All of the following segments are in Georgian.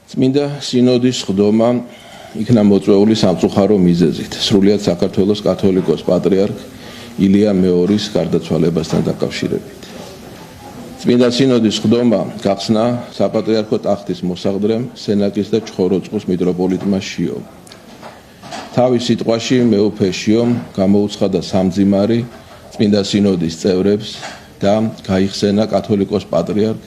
წმინდა სინოდის ხდომა იქნა მოწვეული სამწუხარო მიზეზით, სრულიად საქართველოს კათოლიკოს პატრიარქ ილია მეორის გარდაცვალებასთან დაკავშირებით. წმინდა სინოდის ხდომა გახსნა საპატრიარქო ტახტის მოსაყდრემ სენაკის და ჩხოროწყუს მიტროპოლიტმა შიომ. თავის სიტყვაში მეუფე შიომ გამოუცხადა სამძიმარი წმინდა სინოდის წევრებს და გაიხსენა კათოლიკოს პატრიარქ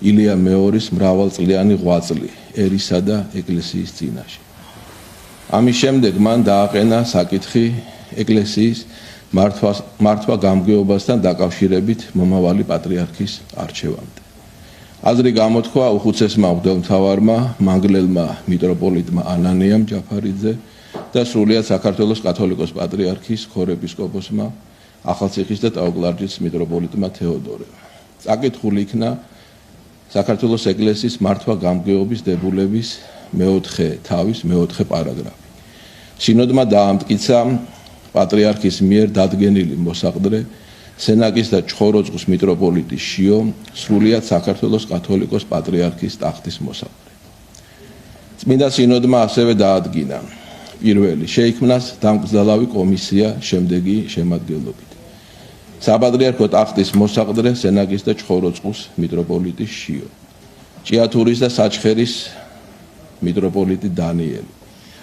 ილია მეორის მრავალწლიანი ღვაწლი ერისა და ეკლესიის წინაშე. ამის შემდეგ მან დააყენა საკითხი ეკლესიის მართვა გამგეობასთან დაკავშირებით მომავალი პატრიარქის არჩევამდე. აზრი გამოთქვა უხუცესმა მღვდელმთავარმა მანგლელმა მიტროპოლიტმა ანანიამ ჯაფარიძე და სრულიად საქართველოს კათოლიკოს პატრიარქის ქორეპისკოპოსმა ახალციხის და ტაო-კლარჯეთის მიტროპოლიტმა თეოდორემ. წაკითხული იქნა საქართველოს ეკლესიის მართვა გამგეობის დებულების მეოთხე თავის მეოთხე პარაგრაფი. სინოდმა დაამტკიცა პატრიარქის მიერ დადგენილი მოსაყდრე სენაკის და ჩხოროწყუს მიტროპოლიტის შიო სრულიად საქართველოს კათოლიკოს პატრიარქის ტახტის მოსაყდრე. წმინდა სინოდმა ასევე დაადგინა პირველი შეიქმნას დამკრძალავი კომისია შემდეგი შემადგენლობით. საპატრიარქო ტახტის მოსაყდრე სენაკის და ჩხოროწყუს მიტროპოლიტის შიო, ჭიათურის და საჩხერის მიტროპოლიტი დანიელი,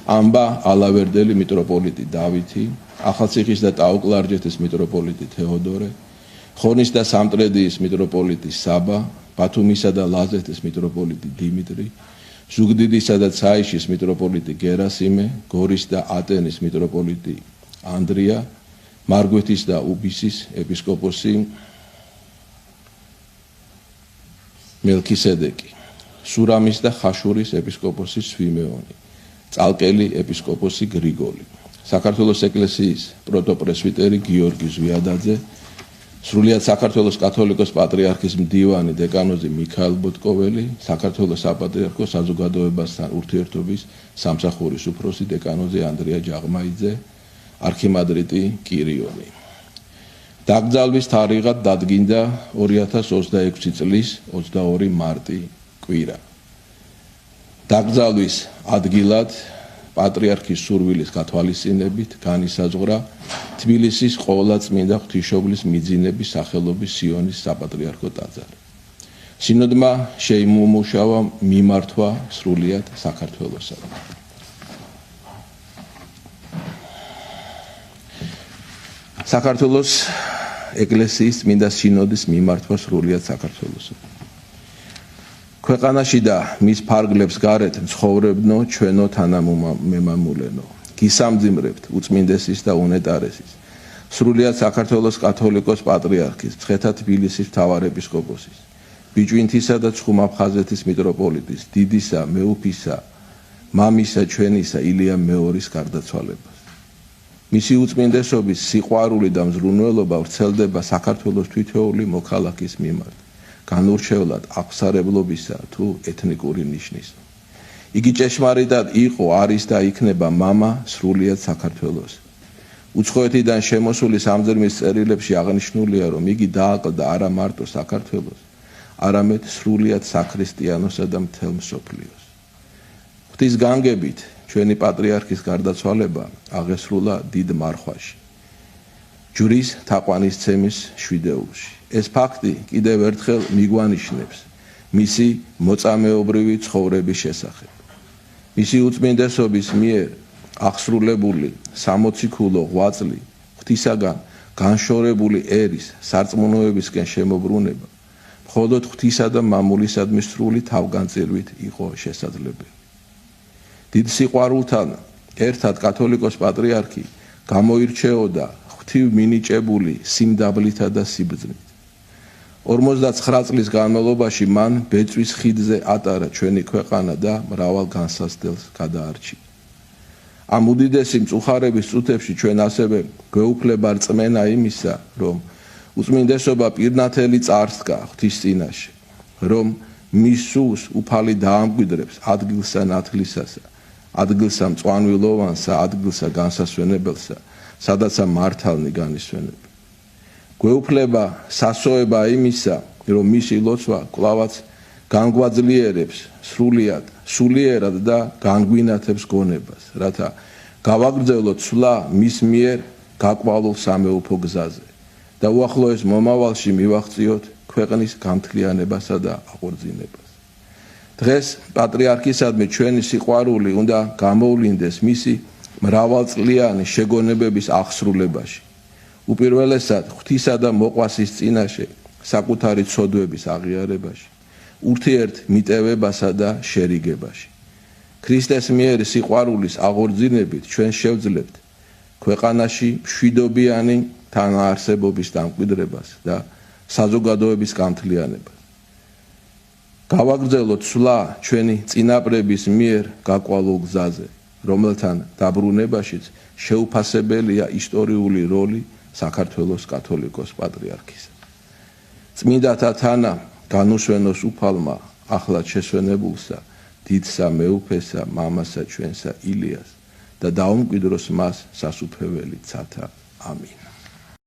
ამბა ალავერდელი მიტროპოლიტი დავითი, ახალციხის და ტაო-კლარჯეთის მიტროპოლიტი თეოდორე, ხონის და სამტრედიის მიტროპოლიტი საბა, ბათუმისა და ლაზეთის მიტროპოლიტი დიმიტრი, ზუგდიდისა და ცაიშის მიტროპოლიტი გერასიმე, გორის და ატენის მიტროპოლიტი ანდრია, მარგვეთის და უბისის ეპისკოპოსი მელქისედეკი, სურამის და ხაშურის ეპისკოპოსი სვიმეონი, წალკელი ეპისკოპოსი გრიგოლი, საქართველოს ეკლესიის პროტოპრესვიტერი გიორგი ზვიადაძე, სრულიად საქართველოს კათოლიკოს პატრიარქის მდივანი დეკანოზი მიქაელ ბოტკოველი, საქართველოს საპატრიარქო საზოგადოებასთან ურთიერთობის სამსახურის უფროსი დეკანოზი ანდრია ჯაღმაიძე, არქიმანდრიტი კირიონი. დაკრძალვის თარიღად დადგინდა 2026 წლის 22 მარტი კვირა. დაკრძალვის ადგილად პატრიარქის სურვილის გათვალისწინებით განისაზღვრა თბილისის ყოვლადწმინდა ღვთისმშობლის მიძინების სახელობის სიონის საპატრიარქო ტაძარი. სინოდმა შეიმუშავა მიმართვა სრულიად საქართველოსთან. საქართველოს ეკლესიის წმინდა სინოდის მიმართვა სრულიად საქართველოსთან. ქვეყანაში და მის ფარგლებს გარეთ მცხოვრებნო ჩვენო თანამემამულენო, გისამძიმრებთ უწმინდესის და უნეტარესის, სრულიად საქართველოს კათოლიკოს პატრიარქის, მცხეთა თბილისის მთავარეპისკოპოსის, ბიჭვინთისა და ცხუმაფხაზეთის მიტროპოლიტის, დიდისა, მეუფისა, მამისა ჩვენისა ილია მეორის გარდაცვალებას. მისი უწმინდესობის სიყვარული და მზრუნველობა ვრცელდება საქართველოს თითოეული მოქალაქის მიმართ, განურჩევლად აღსარებლობისა თუ ეთნიკური ნიშნის. იგი ჭეშმარიტად იყო, არის და იქნება მამა სრულიად საქართველოს. უცხოეთიდან შემოსული სამძებნის წერილებში აღნიშნულია, რომ იგი დააკლდა არა მარტო საქართველოს, არამედ სრულიად საქრისტიანოსა და მთელ მსოფლიოს. ღვთის განგებით ჩვენი პატრიარქის გარდაცვალება აღესრულა დიდ მარხვაში, ჯვრის თაყვანისცემის შვიდეულში. ეს ფაქტი კიდევ ერთხელ მიგვანიშნებს მისი მოწამეობრივი ცხოვრების შესახებ. მისი უწმინდესობის მიერ აღსრულებული 60 ქულო ღვაწლი, ღვთისაგან განშორებული ერის სარწმუნოებისკენ შემოbrunება, მხოლოდ ღვთისა და მამულისადმი სრული თავგანწირვით იყო შესაძლებელი. დიდ სიყვარულთან ერთად კათოლიკოს პატრიარქი გამოირჩეოდა ღვთივ მინიჭებული სიმდაბლითა და სიბრძნით. 59 წლის განმავლობაში მან ბეწვის ხიდზე ატარა ჩვენი ქვეყანა და მრავალ განსაცდელს გადაარჩინა. ამ უდიდესი მწუხარების წუთებში ჩვენ ასევე გვეუფლება რწმენა იმისა, რომ უწმინდესობა პირნათელი წარსდგა ღვთის წინაშე, რომ მის სულს უფალი დაამკვიდრებს ადგილსა ნათლისასა, ადგილსა მწვანვილოვანსა, ადგილსა განსასვენებელსა, სადაცა მართალნი განისვენებელს. გვეუფლება სასოება იმისა, რომ მისი ლოცვა კვლავაც განგვაძლიერებს სრულიად სულიერად და განგვინათებს გონებას, რათა გავაგრძელოთ სვლა მის მიერ გაკვალულ სამეუფო გზაზე და უახლოეს მომავალში მივაღწიოთ ქვეყნის გამთლიანებასა და აღორძინებას. დღეს პატრიარქისადმი ჩვენი სიყვარული უნდა გამოვლინდეს მისი მრავალწლიანი შეგონებების აღსრულებაში. უპირველესად ღვთისა და მოყვასის წინაშე საკუთარი ცოდვების აღიარებაში, ურთიერთ მიტევებასა და შერიგებაში. ქრისტეს მიერ სიყვარულის აღორძინებით ჩვენ შევძლებთ ქვეყანაში მშვიდობიანი თანაარსებობის დამკვიდრებას და საზოგადოების გამთლიანებას. გავაგრძელოთ სვლა ჩვენი წინაპრების მიერ გაკვალულ გზაზე, რომელთან დაბრუნებაშიც შეუფასებელია ისტორიული როლი საქართველოს კათოლიკოს პატრიარქისა. წმინდათა თანა განუსვენოს უფალმა ახლად შესვენებულსა დიდსა მეუფესა მამასა ჩვენსა ილიას და დაუმკვიდროს მას სასუფეველი ცათა. ამინ.